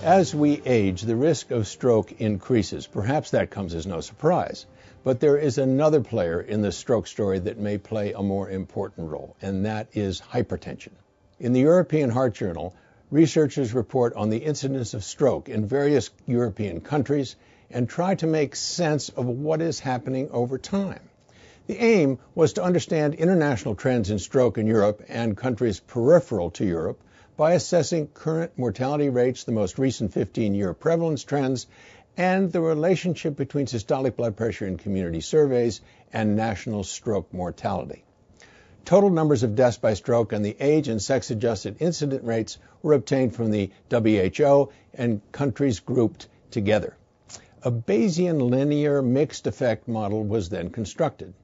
As we age, the risk of stroke increases. Perhaps that comes as no surprise. But there is another player in the stroke story that may play a more important role, and that is hypertension. In the European Heart Journal, researchers report on the incidence of stroke in various European countries and try to make sense of what is happening over time. The aim was to understand international trends in stroke in Europe and countries peripheral to Europe by assessing current mortality rates, the most recent 15-year prevalence trends, and the relationship between systolic blood pressure in community surveys and national stroke mortality. Total numbers of deaths by stroke and the age and sex-adjusted incident rates were obtained from the WHO and countries grouped together. A Bayesian linear mixed effect model was then constructed.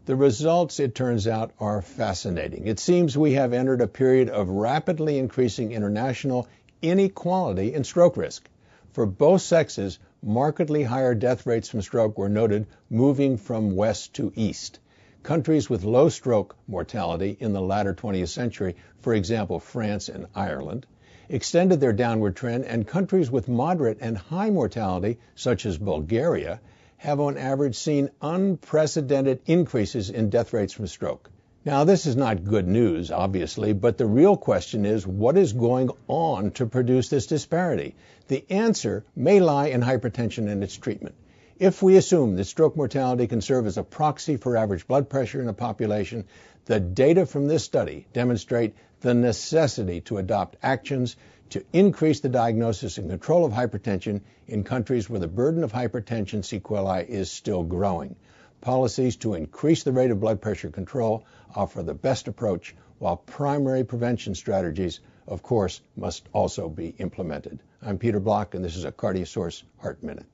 The results, it turns out, are fascinating. It seems we have entered a period of rapidly increasing international inequality in stroke risk. For both sexes, markedly higher death rates from stroke were noted moving from west to east. Countries with low stroke mortality in the latter 20th century, for example, France and Ireland, extended their downward trend, and countries with moderate and high mortality, such as Bulgaria, have on average seen unprecedented increases in death rates from stroke. Now, this is not good news, obviously, but the real question is, what is going on to produce this disparity? The answer may lie in hypertension and its treatment. If we assume that stroke mortality can serve as a proxy for average blood pressure in a population, the data from this study demonstrate the necessity to adopt actions to increase the diagnosis and control of hypertension in countries where the burden of hypertension sequelae is still growing. Policies to increase the rate of blood pressure control offer the best approach, while primary prevention strategies, of course, must also be implemented. I'm Peter Block, and this is a CardioSource Heart Minute.